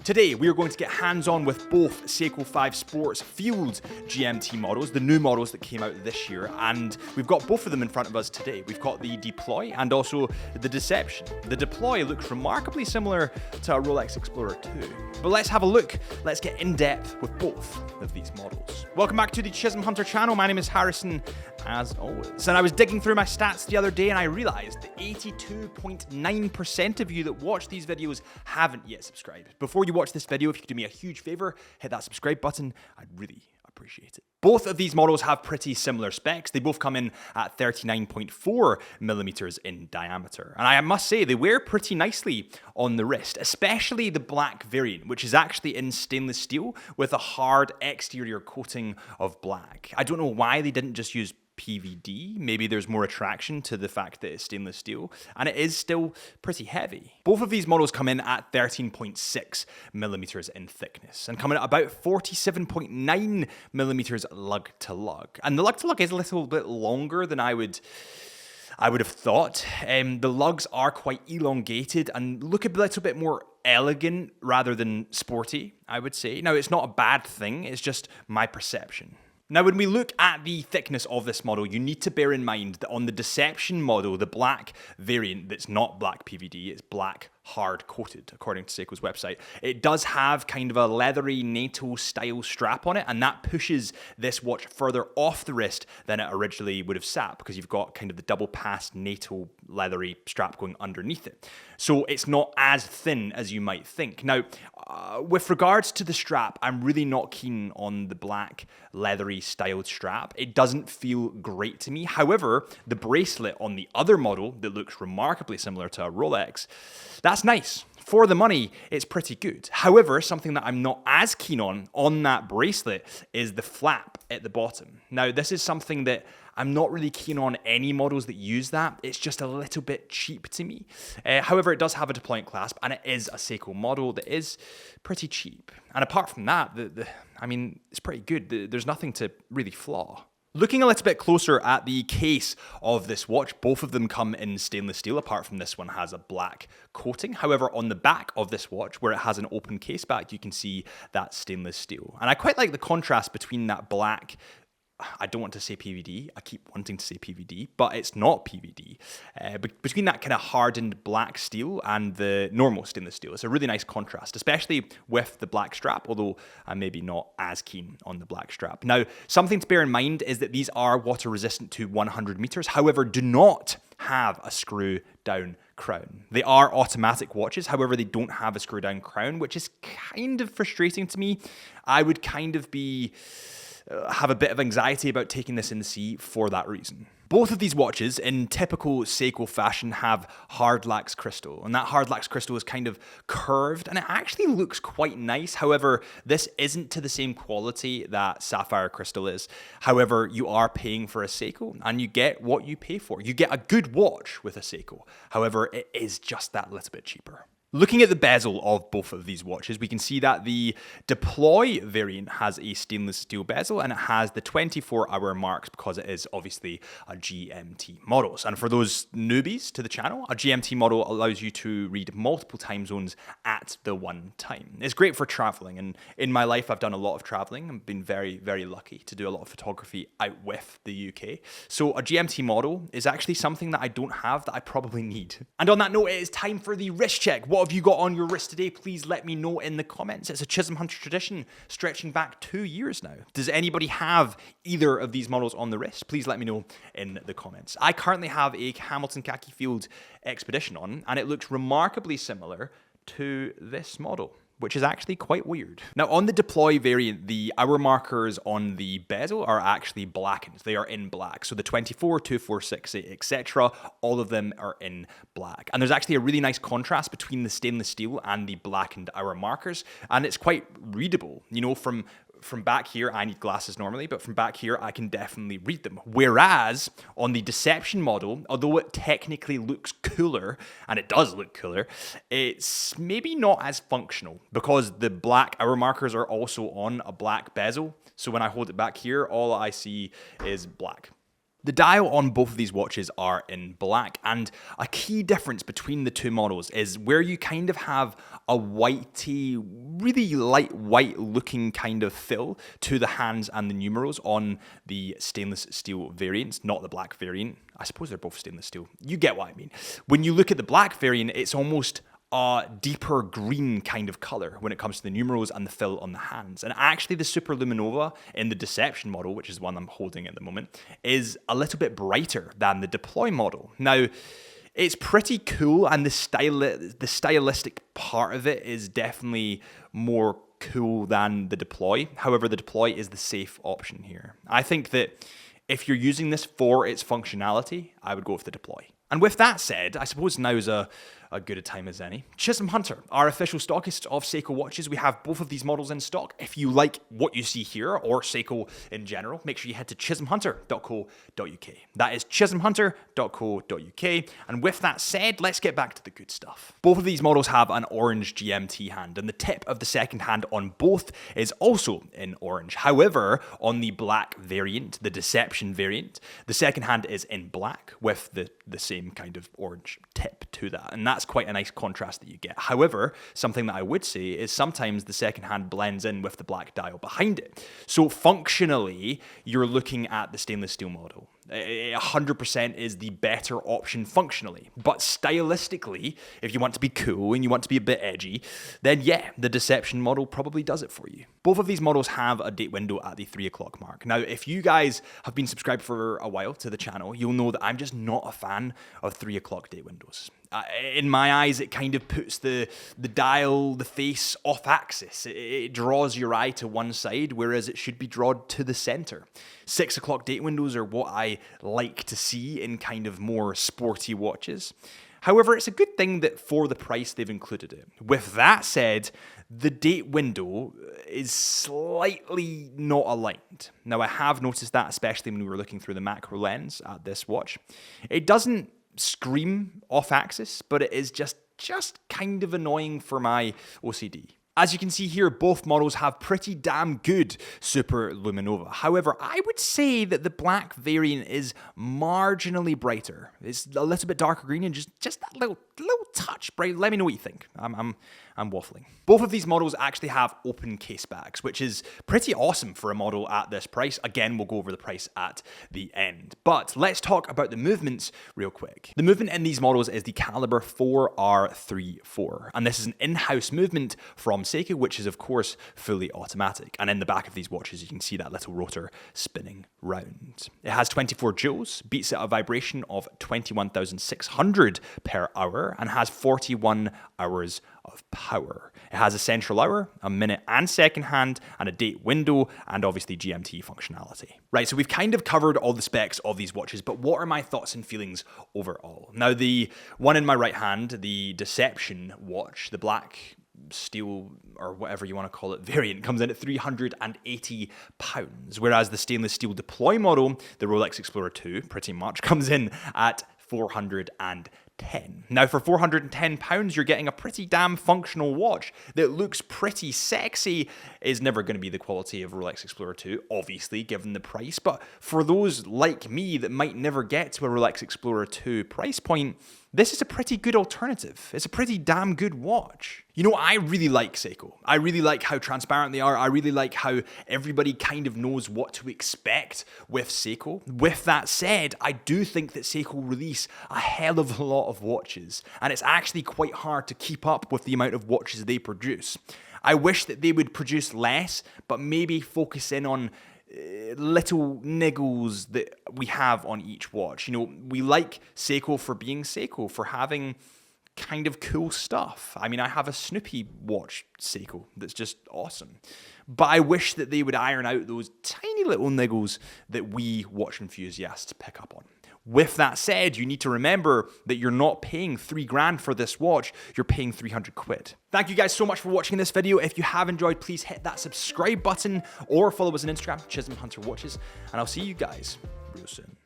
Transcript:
Today, we are going to get hands-on with both Seiko 5 Sports Field GMT models, the new models that came out this year, and we've got both of them in front of us today. We've got the Deploy and also the Deception. The Deploy looks remarkably similar to a Rolex Explorer 2. But let's have a look. Let's get in depth with both of these models. Welcome back to the Chisholm Hunter channel. My name is Harrison, as always. And I was digging through my stats the other day and I realized that 82.9% of you that watch these videos haven't yet subscribed. Before you watch this video, if you could do me a huge favor, hit that subscribe button. I'd really appreciate it. Both of these models have pretty similar specs. They both come in at 39.4 millimeters in diameter. And I must say, they wear pretty nicely on the wrist, especially the black variant, which is actually in stainless steel with a hard exterior coating of black. I don't know why they didn't just use PVD. Maybe there's more attraction to the fact that it's stainless steel, and it is still pretty heavy. Both of these models come in at 13.6 millimeters in thickness and come in at about 47.9 millimeters lug to lug. And the lug to lug is a little bit longer than I would have thought. The lugs are quite elongated and look a little bit more elegant rather than sporty, I would say. Now, it's not a bad thing, it's just my perception. Now, when we look at the thickness of this model, you need to bear in mind that on the Deception model, the black variant that's not black PVD, it's black hard coated, according to Seiko's website. It does have kind of a leathery NATO style strap on it, and that pushes this watch further off the wrist than it originally would have sat, because you've got kind of the double pass NATO leathery strap going underneath it. So it's not as thin as you might think. Now, with regards to the strap, I'm really not keen on the black leathery styled strap. It doesn't feel great to me. However, the bracelet on the other model that looks remarkably similar to a Rolex, that's nice. For the money, it's pretty good. However, something that I'm not as keen on that bracelet is the flap at the bottom. Now, this is something that I'm not really keen on any models that use that. It's just a little bit cheap to me. However, it does have a deployant clasp, and it is a Seiko model that is pretty cheap. And apart from that, it's pretty good. There's nothing to really flaw. Looking a little bit closer at the case of this watch, both of them come in stainless steel, apart from this one has a black coating. However, on the back of this watch, where it has an open case back, you can see that stainless steel. And I quite like the contrast between that black, I don't want to say PVD, I keep wanting to say PVD, but it's not PVD. Between that kind of hardened black steel and the normal stainless steel, it's a really nice contrast, especially with the black strap, although I'm maybe not as keen on the black strap. Now, something to bear in mind is that these are water resistant to 100 meters, however, do not have a screw down crown. They are automatic watches, however, they don't have a screw down crown, which is kind of frustrating to me. I would kind of have a bit of anxiety about taking this in the sea for that reason. Both of these watches, in typical Seiko fashion, have hard lax crystal, and that hard lax crystal is kind of curved, and it actually looks quite nice. However, this isn't to the same quality that sapphire crystal is. However, you are paying for a Seiko, and you get what you pay for. You get a good watch with a Seiko. However, it is just that little bit cheaper. Looking at the bezel of both of these watches, we can see that the Deploy variant has a stainless steel bezel and it has the 24-hour marks because it is obviously a GMT model. And for those newbies to the channel, a GMT model allows you to read multiple time zones at the one time. It's great for traveling, and in my life I've done a lot of traveling. I've been very, very lucky to do a lot of photography out with the UK. So a GMT model is actually something that I don't have that I probably need. And on that note, it is time for the wrist check. What have you got on your wrist today? Please let me know in the comments. It's a Chisholm Hunter tradition stretching back 2 years now. Does anybody have either of these models on the wrist? Please let me know in the comments. I currently have a Hamilton Khaki Field Expedition on, and it looks remarkably similar to this model, which is actually quite weird. Now, on the Deploy variant, the hour markers on the bezel are actually blackened. They are in black. So the 24, 246, etc., all of them are in black. And there's actually a really nice contrast between the stainless steel and the blackened hour markers. And it's quite readable. You know, from back here, I need glasses normally, but from back here, I can definitely read them. Whereas on the Deception model, although it technically looks cooler, and it does look cooler, it's maybe not as functional because the black hour markers are also on a black bezel. So when I hold it back here, all I see is black. The dial on both of these watches are in black, and a key difference between the two models is where you kind of have a whitey, really light white looking kind of fill to the hands and the numerals on the stainless steel variants, not the black variant. I suppose they're both stainless steel. You get what I mean. When you look at the black variant, it's almost a deeper green kind of color when it comes to the numerals and the fill on the hands. And actually the Super Luminova in the Deception model, which is the one I'm holding at the moment, is a little bit brighter than the Deploy model. Now, it's pretty cool, and the stylistic part of it is definitely more cool than the Deploy. However, the Deploy is the safe option here. I think that if you're using this for its functionality, I would go with the Deploy. And with that said, I suppose now is a good a time as any. Chisholm Hunter, our official stockist of Seiko watches. We have both of these models in stock. If you like what you see here, or Seiko in general, make sure you head to chisholmhunter.co.uk. That is chisholmhunter.co.uk. And with that said, let's get back to the good stuff. Both of these models have an orange GMT hand, and the tip of the second hand on both is also in orange. However, on the black variant, the Deception variant, the second hand is in black with the same kind of orange tip to that, and that's quite a nice contrast that you get. However, something that I would say is sometimes the second hand blends in with the black dial behind it. So functionally, you're looking at the stainless steel model. 100% is the better option functionally. But stylistically, if you want to be cool and you want to be a bit edgy, then yeah, the Deception model probably does it for you. Both of these models have a date window at the 3 o'clock mark. Now, if you guys have been subscribed for a while to the channel, you'll know that I'm just not a fan of 3 o'clock date windows. In my eyes, it kind of puts the dial, the face off axis. It draws your eye to one side, whereas it should be drawn to the center. 6 o'clock date windows are what I like to see in kind of more sporty watches. However, it's a good thing that for the price they've included it. With that said, the date window is slightly not aligned. Now, I have noticed that, especially when we were looking through the macro lens at this watch. It doesn't scream off axis, but it is just kind of annoying for my OCD. As you can see here, both models have pretty damn good Super Luminova. However, I would say that the black variant is marginally brighter. It's a little bit darker green and just that little touch bright. Let me know what you think. I'm waffling. Both of these models actually have open case bags, which is pretty awesome for a model at this price. Again, we'll go over the price at the end. But let's talk about the movements real quick. The movement in these models is the caliber 4R34, and this is an in-house movement from Seiko, which is of course fully automatic. And in the back of these watches, you can see that little rotor spinning round. It has 24 joules, beats at a vibration of 21,600 per hour, and has 41 hours of power. It has a central hour, a minute and second hand, and a date window, and obviously GMT functionality. Right, so we've kind of covered all the specs of these watches, but what are my thoughts and feelings overall? Now, the one in my right hand, the Deception watch, the black steel or whatever you want to call it variant, comes in at £380, whereas the stainless steel Deploy model, the Rolex Explorer 2, pretty much comes in at £410. Now, for £410, you're getting a pretty damn functional watch that looks pretty sexy. Is never going to be the quality of Rolex Explorer 2, obviously, given the price. But for those like me that might never get to a Rolex Explorer 2 price point, this is a pretty good alternative. It's a pretty damn good watch. You know, I really like Seiko. I really like how transparent they are. I really like how everybody kind of knows what to expect with Seiko. With that said, I do think that Seiko release a hell of a lot of watches, and it's actually quite hard to keep up with the amount of watches they produce. I wish that they would produce less, but maybe focus in on little niggles that we have on each watch. You know, we like Seiko for being Seiko, for having kind of cool stuff. I mean, I have a Snoopy watch Seiko that's just awesome. But I wish that they would iron out those tiny little niggles that we watch enthusiasts pick up on. With that said, you need to remember that you're not paying $3,000 for this watch, you're paying 300 quid. Thank you guys so much for watching this video. If you have enjoyed, please hit that subscribe button or follow us on Instagram, Chisholm Hunter Watches, and I'll see you guys real soon.